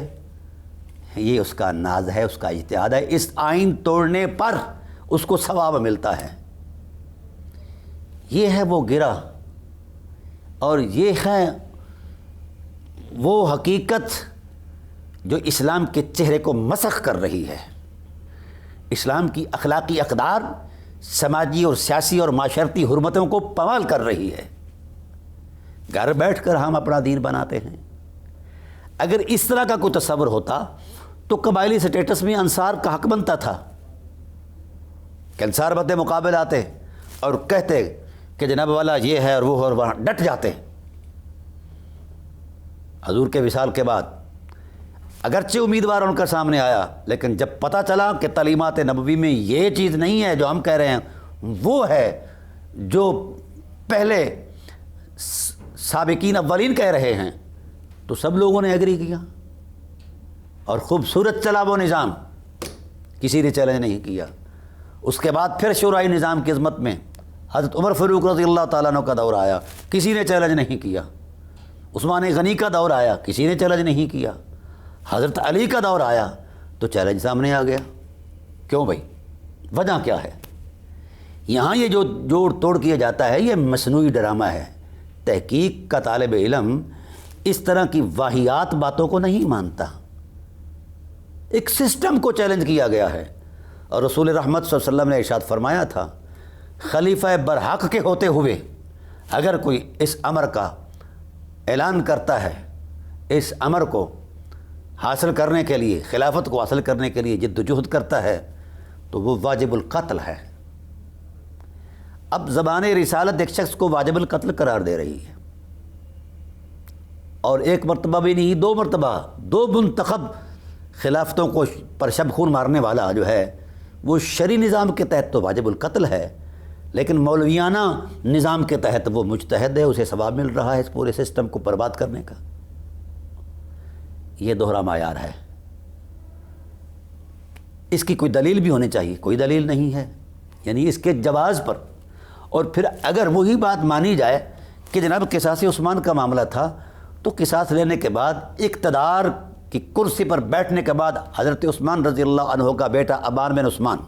یہ اس کا ناز ہے، اس کا اجتہاد ہے، اس آئین توڑنے پر اس کو ثواب ملتا ہے۔ یہ ہے وہ گرہ، اور یہ ہے وہ حقیقت جو اسلام کے چہرے کو مسخ کر رہی ہے۔ اسلام کی اخلاقی اقدار سماجی اور سیاسی اور معاشرتی حرمتوں کو پامال کر رہی ہے۔ گھر بیٹھ کر ہم اپنا دین بناتے ہیں۔ اگر اس طرح کا کوئی تصور ہوتا تو قبائلی سٹیٹس میں انصار کا حق بنتا تھا کہ انصار مد مقابل آتے اور کہتے کہ جناب والا یہ ہے اور وہ ہے، اور وہاں ڈٹ جاتے۔ حضور کے وصال کے بعد اگرچہ امیدوار ان کا سامنے آیا، لیکن جب پتہ چلا کہ تعلیمات نبوی میں یہ چیز نہیں ہے جو ہم کہہ رہے ہیں، وہ ہے جو پہلے سابقین اولین کہہ رہے ہیں، تو سب لوگوں نے ایگری کیا، اور خوبصورت چلا وہ نظام، کسی نے چیلنج نہیں کیا۔ اس کے بعد پھر شورائی نظام کی عظمت میں حضرت عمر فاروق رضی اللہ تعالیٰ عنہ کا دور آیا، کسی نے چیلنج نہیں کیا۔ عثمان غنی کا دور آیا، کسی نے چیلنج نہیں کیا۔ حضرت علی کا دور آیا تو چیلنج سامنے آ گیا۔ کیوں بھائی؟ وجہ کیا ہے؟ یہاں یہ جو جوڑ توڑ کیا جاتا ہے یہ مصنوعی ڈرامہ ہے۔ تحقیق کا طالب علم اس طرح کی واہیات باتوں کو نہیں مانتا، ایک سسٹم کو چیلنج کیا گیا ہے۔ اور رسول رحمت صلی اللہ علیہ وسلم نے ارشاد فرمایا تھا، خلیفہ برحق کے ہوتے ہوئے اگر کوئی اس امر کا اعلان کرتا ہے، اس امر کو حاصل کرنے کے لیے، خلافت کو حاصل کرنے کے لیے جد و جہد کرتا ہے تو وہ واجب القتل ہے۔ اب زبان رسالت ایک شخص کو واجب القتل قرار دے رہی ہے، اور ایک مرتبہ بھی نہیں، 2 مرتبہ، 2 منتخب خلافتوں کو پر شب خون مارنے والا جو ہے وہ شرعی نظام کے تحت تو واجب القتل ہے، لیکن مولویانہ نظام کے تحت وہ مجتہد ہے، اسے ثواب مل رہا ہے اس پورے سسٹم کو برباد کرنے کا۔ یہ دوہرا معیار ہے، اس کی کوئی دلیل بھی ہونی چاہیے، کوئی دلیل نہیں ہے، یعنی اس کے جواز پر۔ اور پھر اگر وہی بات مانی جائے کہ جناب قصاص عثمان کا معاملہ تھا، تو قصاص لینے کے بعد اقتدار کی کرسی پر بیٹھنے کے بعد حضرت عثمان رضی اللہ عنہ کا بیٹا ابان بن عثمان،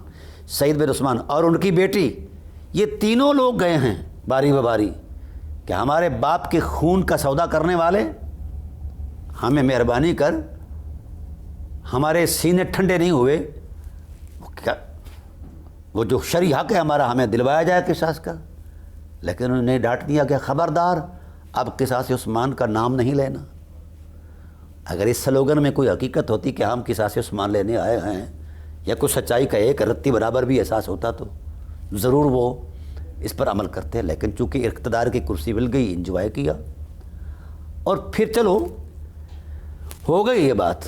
سعید بن عثمان اور ان کی بیٹی، یہ تینوں لوگ گئے ہیں باری باری کہ ہمارے باپ کے خون کا سودا کرنے والے، ہمیں مہربانی کر، ہمارے سینے ٹھنڈے نہیں ہوئے، وہ جو شرعی حق ہے ہمارا ہمیں دلوایا جائے قصاص کا۔ لیکن انہوں نے ڈانٹ دیا کہ خبردار، اب قصاص عثمان کا نام نہیں لینا۔ اگر اس سلوگن میں کوئی حقیقت ہوتی کہ ہم قصاص عثمان لینے آئے ہیں، یا کوئی سچائی کا ایک رتی برابر بھی احساس ہوتا، تو ضرور وہ اس پر عمل کرتے، لیکن چونکہ اقتدار کی کرسی مل گئی، انجوائے کیا، اور پھر چلو ہو گئی یہ بات۔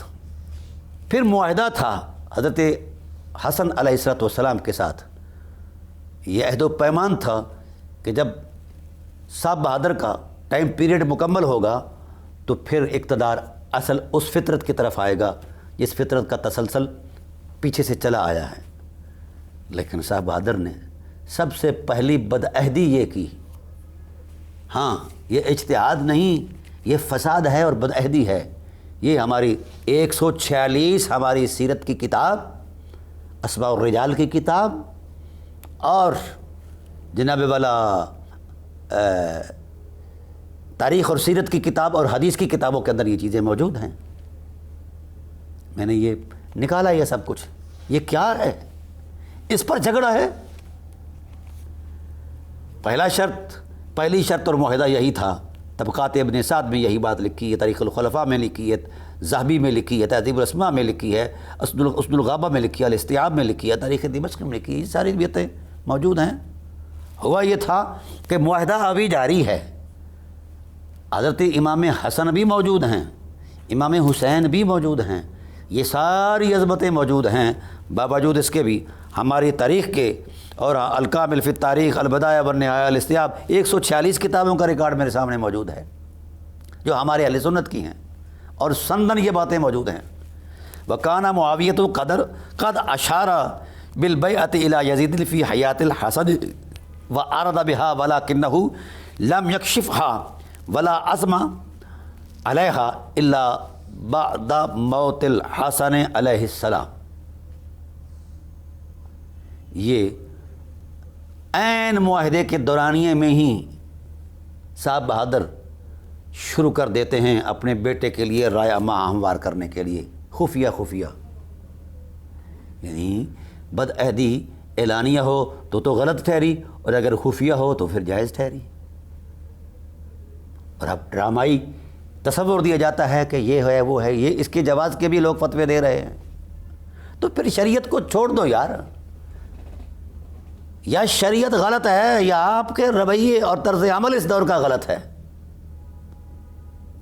پھر معاہدہ تھا حضرت حسن علیہ الصلوۃ والسلام کے ساتھ، یہ عہد و پیمان تھا کہ جب صاحب بہادر کا ٹائم پیریڈ مکمل ہوگا تو پھر اقتدار اصل اس فطرت کی طرف آئے گا جس فطرت کا تسلسل پیچھے سے چلا آیا ہے۔ لیکن صاحب بہادر نے سب سے پہلی بدعہدی یہ کی، ہاں یہ اجتہاد نہیں، یہ فساد ہے اور بدعہدی ہے۔ یہ ہماری 146 ہماری سیرت کی کتاب، اسماء الرجال کی کتاب، اور جناب والا تاریخ اور سیرت کی کتاب اور حدیث کی کتابوں کے اندر یہ چیزیں موجود ہیں. میں نے یہ نکالا یہ سب کچھ. یہ کیا ہے؟ اس پر جھگڑا ہے. پہلی شرط اور معاہدہ یہی تھا. طبقات ابن سعد میں یہی بات لکھی ہے، تاریخ الخلفاء میں لکھی ہے، ذہبی میں لکھی ہے، تہذیب الاسماء میں لکھی ہے، اسد الغابہ میں لکھی ہے، الاستیعاب میں لکھی ہے، تاریخ دمشق میں لکھی ہے. یہ ساری باتیں موجود ہیں. ہوا یہ تھا کہ معاہدہ ابھی جاری ہے. حضرت امام حسن بھی موجود ہیں، امام حسین بھی موجود ہیں، یہ ساری عظمتیں موجود ہیں. باوجود اس کے بھی ہماری تاریخ کے اور الکامل فی التاریخ، البدایہ والنہایہ، الاستیعاب، 146 کتابوں کا ریکارڈ میرے سامنے موجود ہے جو ہمارے اہل سنت کی ہیں، اور سندن یہ باتیں موجود ہیں. وکانہ معاویۃ قد اشار بالبیعۃ الی یزید فی حیات الحسن وعرض بها ولکنہ لم یکشفها ولا عزم علیہا الا بعد موت الحسن علیہ السلام. یہ عین معاہدے کے دورانیے میں ہی صاحب بہادر شروع کر دیتے ہیں اپنے بیٹے کے لیے رائے عامہ ہموار کرنے کے لیے، خفیہ. یعنی بدعہدی اعلانیہ ہو تو غلط ٹھہری، اور اگر خفیہ ہو تو پھر جائز ٹھہری. اور اب ڈرامائی تصور دیا جاتا ہے کہ یہ ہے وہ ہے، یہ اس کے جواز کے بھی لوگ فتوے دے رہے ہیں. تو پھر شریعت کو چھوڑ دو یار. یا شریعت غلط ہے یا آپ کے رویے اور طرز عمل اس دور کا غلط ہے.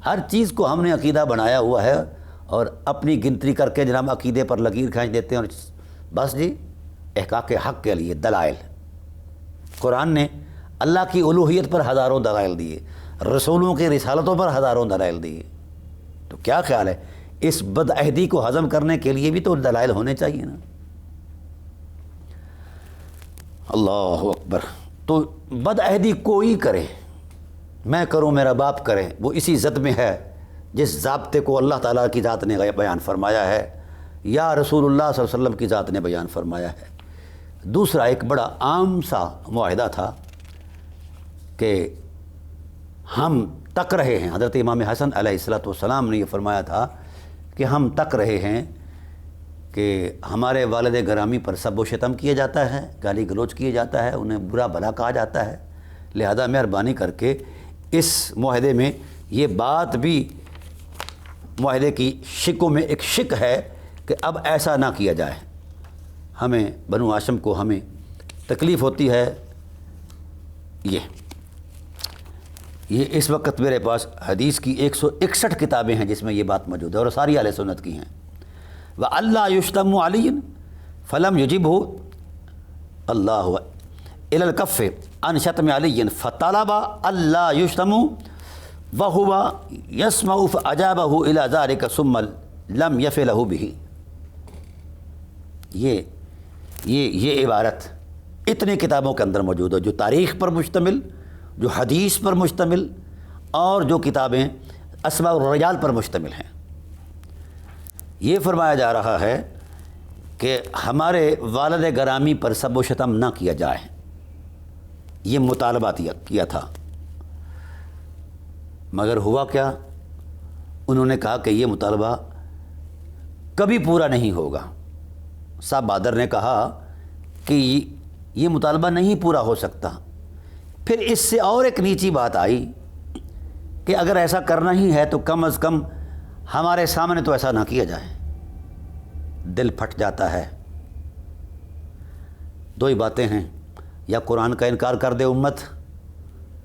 ہر چیز کو ہم نے عقیدہ بنایا ہوا ہے اور اپنی گنتری کر کے جناب عقیدے پر لکیر کھینچ دیتے ہیں. اور بس جی احقاق حق کے لیے دلائل. قرآن نے اللہ کی الوہیت پر ہزاروں دلائل دیے، رسولوں کی رسالتوں پر ہزاروں دلائل دیے. تو کیا خیال ہے اس بدعہدی کو ہضم کرنے کے لیے بھی تو دلائل ہونے چاہیے نا. اللہ اکبر. تو بدعہدی کوئی کرے، میں کروں میرا باپ کرے، وہ اسی ذات میں ہے جس ضابطے کو اللہ تعالیٰ کی ذات نے بیان فرمایا ہے یا رسول اللہ صلی اللہ علیہ وسلم کی ذات نے بیان فرمایا ہے. دوسرا ایک بڑا عام سا معاہدہ تھا کہ ہم تک رہے ہیں. حضرت امام حسن علیہ السلام نے یہ فرمایا تھا کہ ہم تک رہے ہیں کہ ہمارے والد گرامی پر سب و شتم کیا جاتا ہے، گالی گلوچ کیا جاتا ہے، انہیں برا بھلا کہا جاتا ہے. لہذا مہربانی کر کے اس معاہدے میں یہ بات بھی معاہدے کی شکوں میں ایک شک ہے کہ اب ایسا نہ کیا جائے. ہمیں بنو ہاشم کو ہمیں تکلیف ہوتی ہے. یہ اس وقت میرے پاس حدیث کی 161 کتابیں ہیں جس میں یہ بات موجود ہے اور ساری اہل سنت کی ہیں. وَأَلَّا يُشْتَمُ عَلِيٌّ فَلَمْ يُجِبْهُ اللَّهُ إِلَى الْكَفِّ عَنْ شَتْمِ عَلِيٍّ فَطَلَبَ أَلَّا يُشْتَمُ وَهُوَ يَسْمَعُ فَأَجَابَهُ إِلَى ذَلِكَ ثُمَّ لَمْ يَفْعَلْهُ بِهِ. یہ عبارت اتنے کتابوں کے اندر موجود ہے جو تاریخ پر مشتمل، جو حدیث پر مشتمل، اور جو کتابیں اسماء الرجال پر مشتمل ہیں. یہ فرمایا جا رہا ہے کہ ہمارے والد گرامی پر سب و شتم نہ کیا جائے. یہ مطالبہ کیا تھا. مگر ہوا کیا؟ انہوں نے کہا کہ یہ مطالبہ کبھی پورا نہیں ہوگا. صاحب بہادر نے کہا کہ یہ مطالبہ نہیں پورا ہو سکتا. پھر اس سے اور ایک نیچی بات آئی کہ اگر ایسا کرنا ہی ہے تو کم از کم ہمارے سامنے تو ایسا نہ کیا جائے. دل پھٹ جاتا ہے. دو ہی باتیں ہیں، یا قرآن کا انکار کر دے امت،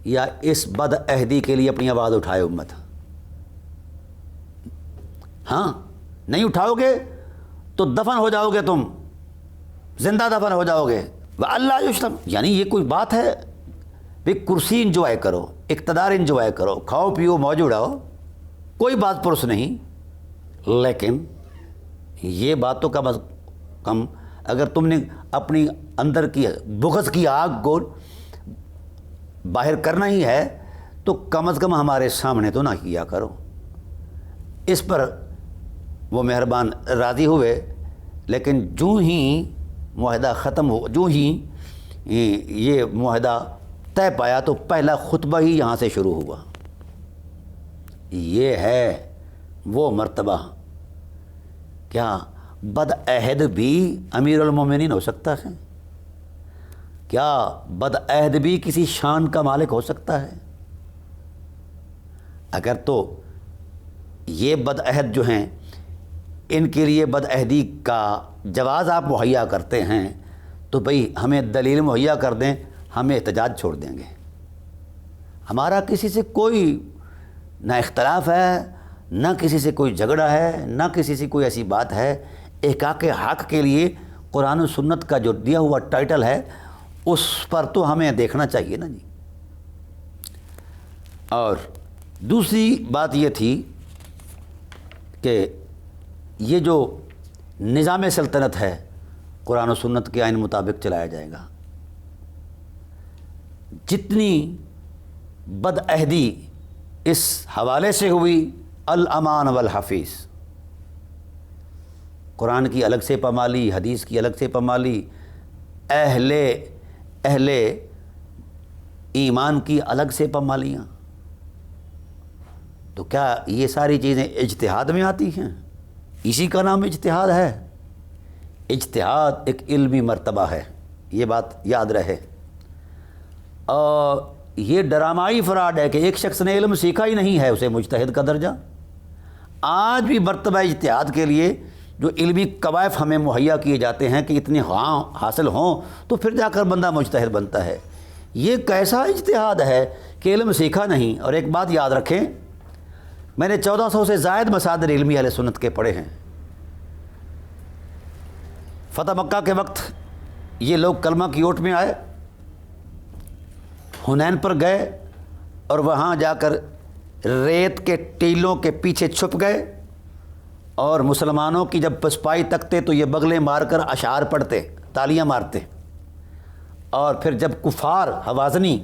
یا اس بد عہدی کے لیے اپنی آواز اٹھائے امت. ہاں نہیں اٹھاؤ گے تو دفن ہو جاؤ گے، تم زندہ دفن ہو جاؤ گے. اللہ یشتم، یعنی یہ کوئی بات ہے بھی کرسی انجوائے کرو، اقتدار انجوائے کرو، کھاؤ پیو موج اڑاؤ، کوئی بات پرس نہیں. لیکن یہ بات تو کم از کم اگر تم نے اپنی اندر کی بغض کی آگ کو باہر کرنا ہی ہے تو کم از کم ہمارے سامنے تو نہ کیا کرو. اس پر وہ مہربان راضی ہوئے. لیکن جو ہی معاہدہ ختم ہو، جو ہی یہ معاہدہ طے پایا تو پہلا خطبہ ہی یہاں سے شروع ہوا۔ یہ ہے وہ مرتبہ۔ کیا بد عہد بھی امیر المومنین ہو سکتا ہے؟ کیا بد عہد بھی کسی شان کا مالک ہو سکتا ہے؟ اگر تو یہ بد عہد جو ہیں ان کے لیے بد عہدی کا جواز آپ مہیا کرتے ہیں تو بھئی ہمیں دلیل مہیا کر دیں، ہمیں احتجاج چھوڑ دیں گے۔ ہمارا کسی سے کوئی نہ اختلاف ہے، نہ کسی سے کوئی جھگڑا ہے، نہ کسی سے کوئی ایسی بات ہے۔ احقاق حق کے لیے قرآن و سنت کا جو دیا ہوا ٹائٹل ہے اس پر تو ہمیں دیکھنا چاہیے نا جی۔ اور دوسری بات یہ تھی کہ یہ جو نظام سلطنت ہے قرآن و سنت کے آئین مطابق چلایا جائے گا۔ جتنی بد عہدی اس حوالے سے ہوئی الامان والحفیظ، قرآن کی الگ سے پامالی، حدیث کی الگ سے پامالی، اہل ایمان کی الگ سے پامالیاں، تو کیا یہ ساری چیزیں اجتہاد میں آتی ہیں؟ اسی کا نام اجتہاد ہے۔ اجتہاد ایک علمی مرتبہ ہے، یہ بات یاد رہے۔ اور یہ ڈرامائی فراڈ ہے کہ ایک شخص نے علم سیکھا ہی نہیں ہے اسے مجتہد کا درجہ۔ آج بھی مرتبہ اجتہاد کے لیے جو علمی قوائف ہمیں مہیا کیے جاتے ہیں کہ اتنے حاصل ہوں تو پھر جا کر بندہ مجتہد بنتا ہے۔ یہ کیسا اجتہاد ہے کہ علم سیکھا نہیں؟ اور ایک بات یاد رکھیں، میں نے 1400 سے زائد مصادر علمی اہل سنت کے پڑھے ہیں۔ فتح مکہ کے وقت یہ لوگ کلمہ کی اوٹ میں آئے، حنین پر گئے اور وہاں جا کر ریت کے ٹیلوں کے پیچھے چھپ گئے، اور مسلمانوں کی جب پسپائی تکتے تو یہ بغلیں مار کر اشعار پڑھتے، تالیاں مارتے، اور پھر جب کفار حوازنی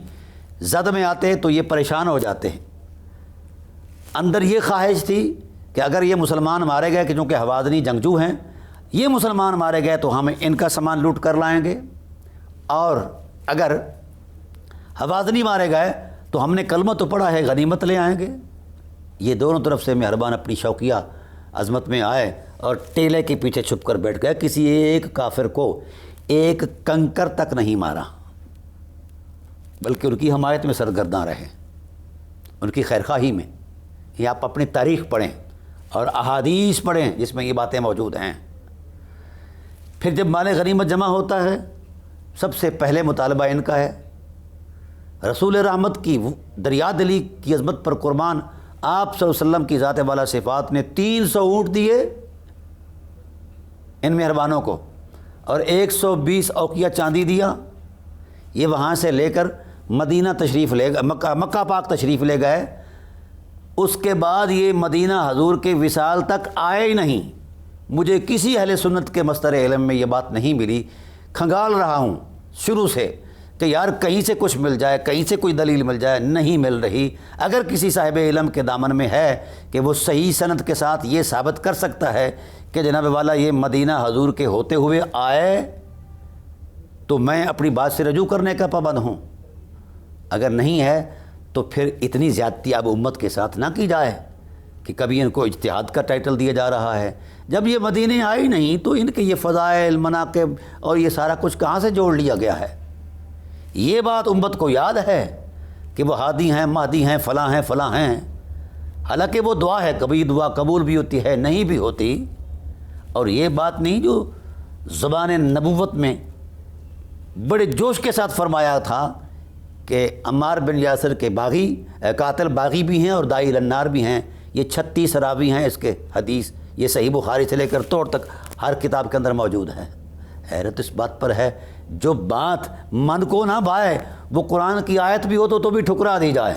زد میں آتے تو یہ پریشان ہو جاتے ہیں۔ اندر یہ خواہش تھی کہ اگر یہ مسلمان مارے گئے، کہ چونکہ حوازنی جنگجو ہیں، یہ مسلمان مارے گئے تو ہم ان کا سامان لوٹ کر لائیں گے، اور اگر حوازنی مارے گئے تو ہم نے کلمہ تو پڑھا ہے، غنیمت لے آئیں گے۔ یہ دونوں طرف سے مہربان اپنی شوقیہ عظمت میں آئے اور ٹیلے کے پیچھے چھپ کر بیٹھ گئے۔ کسی ایک کافر کو ایک کنکر تک نہیں مارا، بلکہ ان کی حمایت میں سرگرداں رہے، ان کی خیرخواہی میں۔ یہ آپ اپنی تاریخ پڑھیں اور احادیث پڑھیں جس میں یہ باتیں موجود ہیں۔ پھر جب مال غنیمت جمع ہوتا ہے، سب سے پہلے مطالبہ ان کا ہے، رسول رحمت کی دریا دلی کی عظمت پر قربان آپ صلی اللہ علیہ وسلم کی ذات والا صفات نے 300 اونٹ دیے ان مہربانوں کو، اور 120 اوقیہ چاندی دیا۔ یہ وہاں سے لے کر مدینہ تشریف لے گئے، مکہ پاک تشریف لے گئے۔ اس کے بعد یہ مدینہ حضور کے وصال تک آئے ہی نہیں۔ مجھے کسی اہل سنت کے مصدر علم میں یہ بات نہیں ملی، کھنگال رہا ہوں شروع سے کہ یار کہیں سے کچھ مل جائے، کہیں سے کوئی دلیل مل جائے، نہیں مل رہی۔ اگر کسی صاحب علم کے دامن میں ہے کہ وہ صحیح سند کے ساتھ یہ ثابت کر سکتا ہے کہ جناب والا یہ مدینہ حضور کے ہوتے ہوئے آئے، تو میں اپنی بات سے رجوع کرنے کا پابند ہوں۔ اگر نہیں ہے تو پھر اتنی زیادتی اب امت کے ساتھ نہ کی جائے کہ کبھی ان کو اجتہاد کا ٹائٹل دیا جا رہا ہے۔ جب یہ مدینے آئی نہیں تو ان کے یہ فضائل، مناقب اور یہ سارا کچھ کہاں سے جوڑ لیا گیا ہے؟ یہ بات امت کو یاد ہے کہ وہ ہادی ہیں، مہدی ہیں، فلاں ہیں، فلاں ہیں۔ حالانکہ وہ دعا ہے، کبھی دعا قبول بھی ہوتی ہے، نہیں بھی ہوتی۔ اور یہ بات نہیں جو زبان نبوت میں بڑے جوش کے ساتھ فرمایا تھا کہ عمار بن یاسر کے باغی قاتل باغی بھی ہیں اور داعی النار بھی ہیں۔ یہ 36 راوی ہیں اس کے حدیث، یہ صحیح بخاری سے لے کر توڑ تک ہر کتاب کے اندر موجود ہے۔ حیرت اس بات پر ہے جو بات من کو نہ بھائے وہ قرآن کی آیت بھی ہو تو بھی ٹھکرا دی جائے،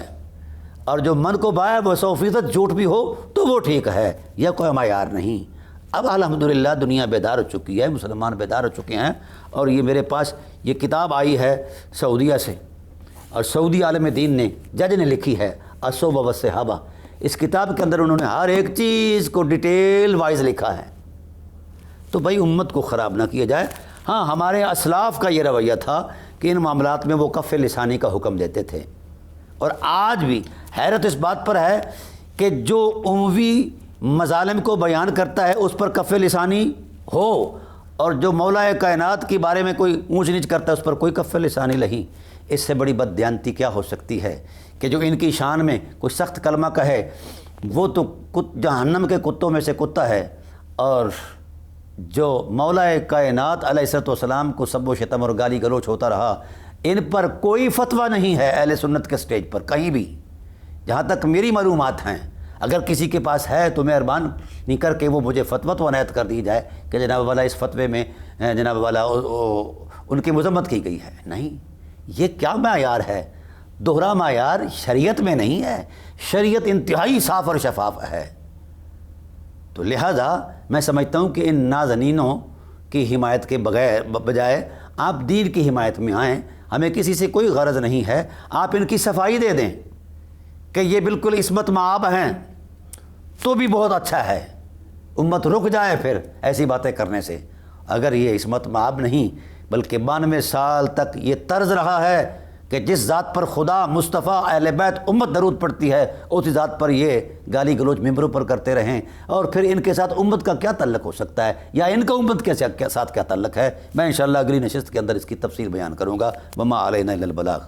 اور جو من کو بھائے وہ 100% جھوٹ بھی ہو تو وہ ٹھیک ہے، یہ کوئی معیار نہیں۔ اب الحمدللہ دنیا بیدار ہو چکی ہے، مسلمان بیدار ہو چکے ہیں، اور یہ میرے پاس یہ کتاب آئی ہے سعودیہ سے، اور سعودی عالم دین نے جج نے لکھی ہے الصحبہ والصحابہ۔ اس کتاب کے اندر انہوں نے ہر ایک چیز کو ڈیٹیل وائز لکھا ہے۔ تو بھائی امت کو خراب نہ کیا جائے۔ ہاں ہمارے اسلاف کا یہ رویہ تھا کہ ان معاملات میں وہ کف لسانی کا حکم دیتے تھے، اور آج بھی حیرت اس بات پر ہے کہ جو عموی مظالم کو بیان کرتا ہے اس پر کف لسانی ہو، اور جو مولا کائنات کے بارے میں کوئی اونچ نیچ کرتا ہے اس پر کوئی کف لسانی نہیں۔ اس سے بڑی بددیانتی کیا ہو سکتی ہے کہ جو ان کی شان میں کوئی سخت کلمہ کہے وہ تو جہنم کے کتوں میں سے کتا ہے، اور جو مولا کائنات علیہ الصلوۃ والسلام کو سب و شتم اور گالی گلوچ ہوتا رہا، ان پر کوئی فتویٰ نہیں ہے اہل سنت کے سٹیج پر کہیں بھی، جہاں تک میری معلومات ہیں۔ اگر کسی کے پاس ہے تو مہربانی کر کے وہ مجھے فتویٰ تو عنایت کر دی جائے کہ جناب والا اس فتوے میں جناب والا ان کی مذمت کی گئی ہے۔ نہیں، یہ کیا معیار ہے؟ دوہرا معیار شریعت میں نہیں ہے، شریعت انتہائی صاف اور شفاف ہے۔ تو لہذا میں سمجھتا ہوں کہ ان نازنینوں کی حمایت کے بجائے آپ دین کی حمایت میں آئیں، ہمیں کسی سے کوئی غرض نہیں ہے، آپ ان کی صفائی دے دیں کہ یہ بالکل عصمت مآب ہیں تو بھی بہت اچھا ہے، امت رک جائے پھر ایسی باتیں کرنے سے۔ اگر یہ عصمت مآب نہیں بلکہ 92 سال تک یہ طرز رہا ہے کہ جس ذات پر خدا، مصطفیٰ، اہل بیت، امت درود پڑھتی ہے اسی ذات پر یہ گالی گلوچ ممبروں پر کرتے رہیں، اور پھر ان کے ساتھ امت کا کیا تعلق ہو سکتا ہے، یا ان کا امت کے ساتھ کیا تعلق ہے؟ میں انشاءاللہ اگلی نشست کے اندر اس کی تفصیل بیان کروں گا۔ وما علینا الا البلاغ۔